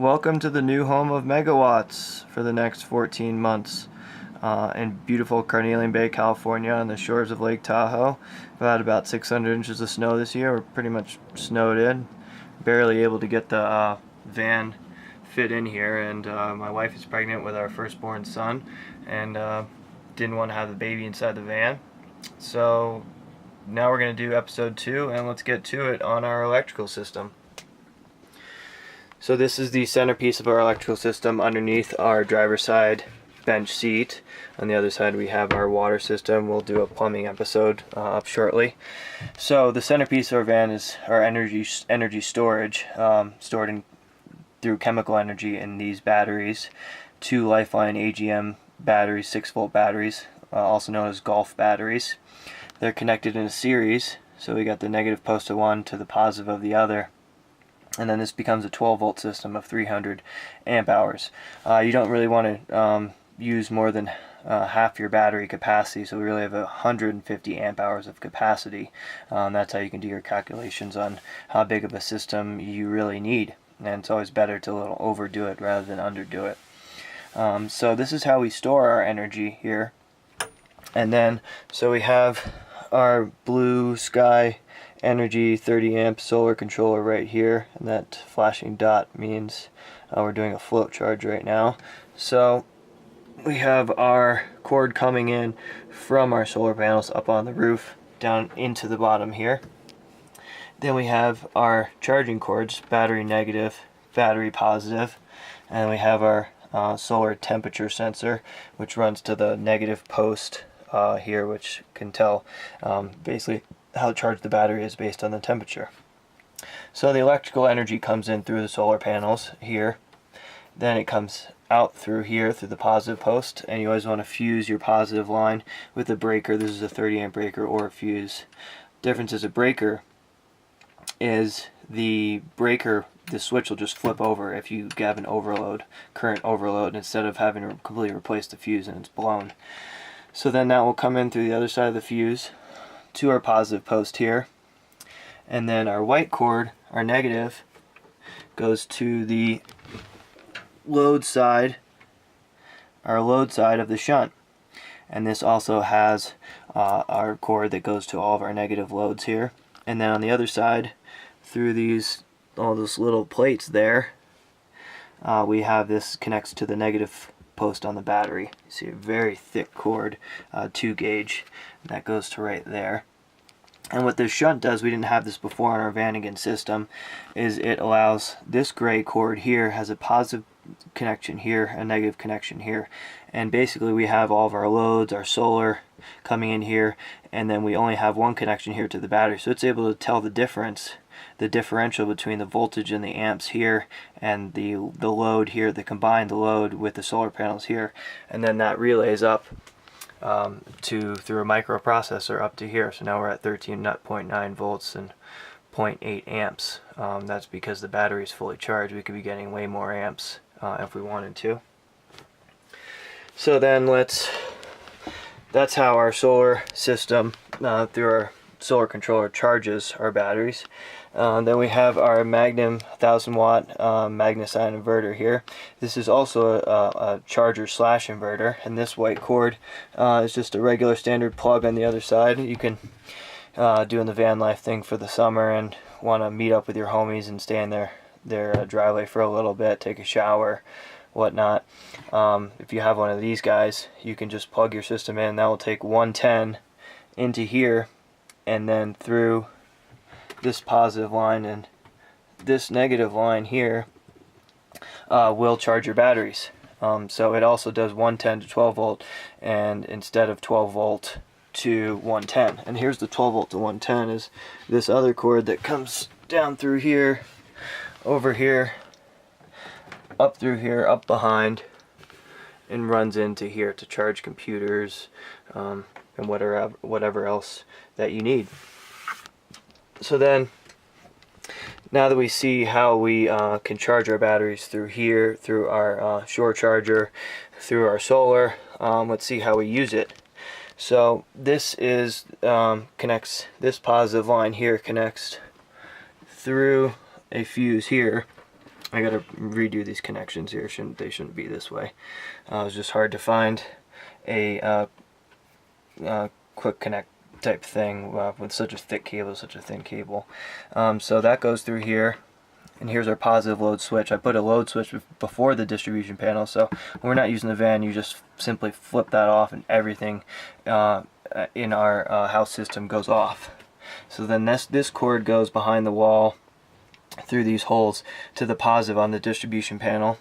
Welcome to the new home of MegaWats for the next 14 months in beautiful Carnelian Bay, California on the shores of Lake Tahoe. We've had about 600 inches of snow this year. We're pretty much snowed in. Barely able to get the van fit in here, and my wife is pregnant with our firstborn son and didn't want to have the baby inside the van. So now we're going to do episode 2, and let's get to it on our electrical system. So this is the centerpiece of our electrical system underneath our driver's side bench seat. On the other side we have our water system. We'll do a plumbing episode up shortly. So the centerpiece of our van is our energy storage, stored through chemical energy in these batteries. 2 Lifeline AGM batteries, 6-volt batteries, also known as Golf batteries. They're connected in a series, so we got the negative post of one to the positive of the other. And then this becomes a 12-volt system of 300 amp hours. You don't really want to use more than half your battery capacity, so we really have 150 amp hours of capacity. That's how you can do your calculations on how big of a system you really need. And it's always better to a little overdo it rather than underdo it. So this is how we store our energy here. And then, so we have our Blue Sky Energy 30 amp solar controller right here, and that flashing dot means we're doing a float charge right now. So we have our cord coming in from our solar panels up on the roof down into the bottom here. Then we have our charging cords, battery negative, battery positive, and we have our solar temperature sensor, which runs to the negative post here, which can tell basically how charged the battery is based on the temperature. So the electrical energy comes in through the solar panels here, then it comes out through here through the positive post, and you always want to fuse your positive line with a breaker. This is a 30 amp breaker or a fuse. Difference is a breaker is the switch will just flip over if you have an overload, current overload, instead of having to completely replace the fuse and it's blown. So then that will come in through the other side of the fuse to our positive post here, and then our white cord, our negative, goes to the load side, of the shunt. And this also has our cord that goes to all of our negative loads here. And then on the other side, through all those little plates there, we have this connects to the negative post on the battery. You see a very thick cord, 2 gauge, that goes to right there. And what this shunt does, we didn't have this before on our Vanagon system, is it allows this gray cord here has a positive connection here, a negative connection here, and basically we have all of our loads, our solar coming in here, and then we only have one connection here to the battery, so it's able to tell the differential between the voltage and the amps here and the load here, the combined load with the solar panels here, and then that relays up through a microprocessor up to here. So now we're at 13.9 volts and 0.8 amps. That's because the battery is fully charged. We could be getting way more amps if we wanted to. So then that's how our solar system through our solar controller charges our batteries. Then we have our Magnum 1000 watt magnesign inverter here. This is also a charger / inverter, and this white cord is just a regular standard plug on the other side. You can doing the van life thing for the summer and want to meet up with your homies and stay in their driveway for a little bit, take a shower, whatnot. If you have one of these guys, you can just plug your system in. That will take 110 into here, and then through this positive line and this negative line here will charge your batteries. So it also does 110 to 12 volt, and instead of 12 volt to 110. And here's the 12 volt to 110 is this other cord that comes down through here, over here, up through here, up behind, and runs into here to charge computers and whatever else that you need. So then, now that we see how we can charge our batteries through here, through our shore charger, through our solar, let's see how we use it. So this is connects, this positive line here connects through a fuse here I gotta redo these connections here. They shouldn't be this way. It was just hard to find a quick connect type thing with such a thick cable, such a thin cable. So that goes through here, and here's our positive load switch. I put a load switch before the distribution panel, so when we're not using the van, you just simply flip that off and everything in our house system goes off. So then this cord goes behind the wall through these holes to the positive on the distribution panel,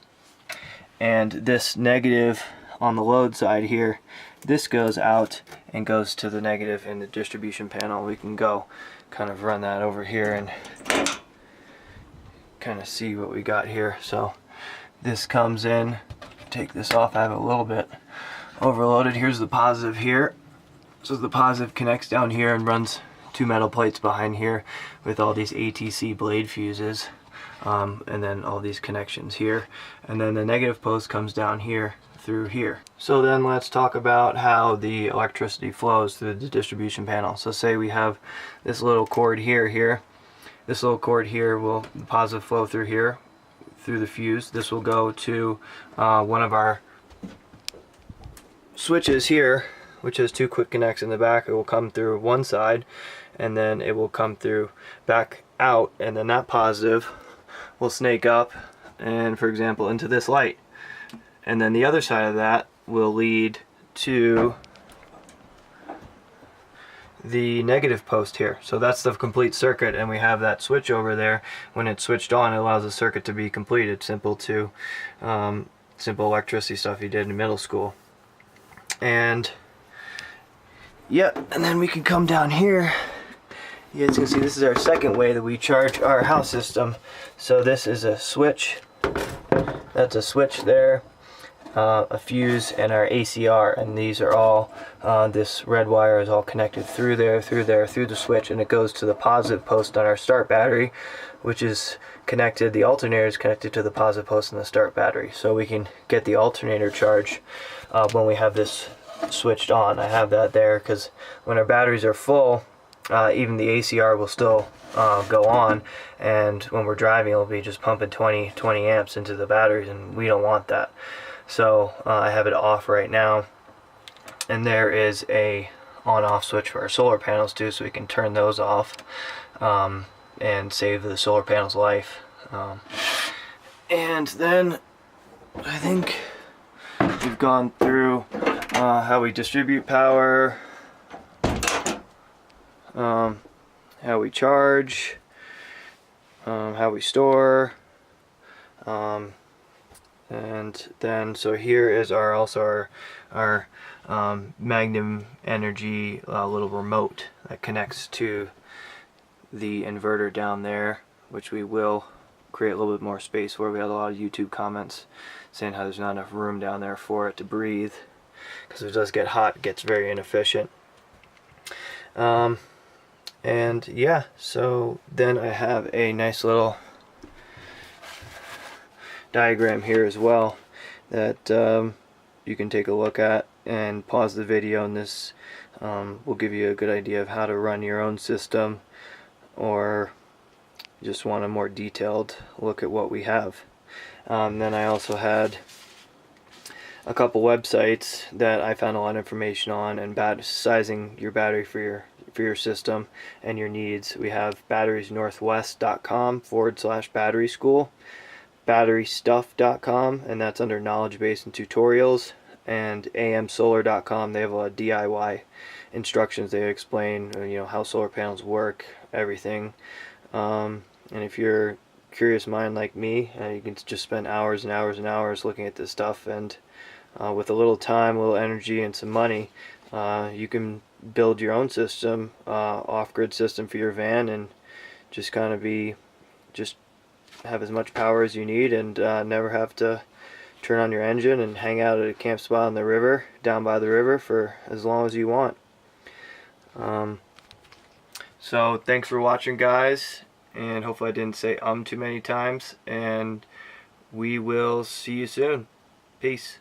and this negative on the load side here, this goes out and goes to the negative in the distribution panel. We can go kind of run that over here and kind of see what we got here. So this comes in, take this off, I have it a little bit overloaded. Here's the positive here. So the positive connects down here and runs two metal plates behind here with all these ATC blade fuses, and then all these connections here, and then the negative post comes down here through here. So then let's talk about how the electricity flows through the distribution panel. So say we have this little cord here. This little cord here will positive flow through here, through the fuse. This will go to one of our switches here, which has two quick connects in the back. It will come through one side, and then it will come through back out, and then that positive will snake up and, for example, into this light. And then the other side of that will lead to the negative post here. So that's the complete circuit, and we have that switch over there. When it's switched on, it allows the circuit to be completed. Simple electricity stuff you did in middle school. And yeah, and then we can come down here. You guys can see this is our second way that we charge our house system. So this is a switch. That's a switch there. A fuse, and our ACR, and these are all this red wire is all connected through the switch, and it goes to the positive post on our start battery, which is connected, the alternator is connected to the positive post in the start battery, so we can get the alternator charge when we have this switched on. I have that there because when our batteries are full, even the ACR will still go on, and when we're driving it'll be just pumping 20 amps into the batteries, and we don't want that. So I have it off right now, and there is a on-off switch for our solar panels too, so we can turn those off and save the solar panels life. And then I think we've gone through how we distribute power, how we charge, how we store, and then so here is our Magnum Energy little remote that connects to the inverter down there, which we will create a little bit more space for. We had a lot of YouTube comments saying how there's not enough room down there for it to breathe, because if it does get hot, it gets very inefficient. And yeah, so then I have a nice little diagram here as well that you can take a look at and pause the video, and this will give you a good idea of how to run your own system, or just want a more detailed look at what we have. Then I also had a couple websites that I found a lot of information on, and sizing your battery for your system and your needs. We have batteriesnorthwest.com/battery school, batterystuff.com, and that's under knowledge base and tutorials, and amsolar.com. They have a lot of DIY instructions. They explain how solar panels work, everything. And if you're a curious mind like me, you can just spend hours and hours and hours looking at this stuff, and with a little time, a little energy, and some money, you can build your own system, off-grid system for your van, and just kind of have as much power as you need, and never have to turn on your engine and hang out at a camp spot on the river, down by the river, for as long as you want. So thanks for watching, guys, and hopefully I didn't say too many times, and we will see you soon. Peace.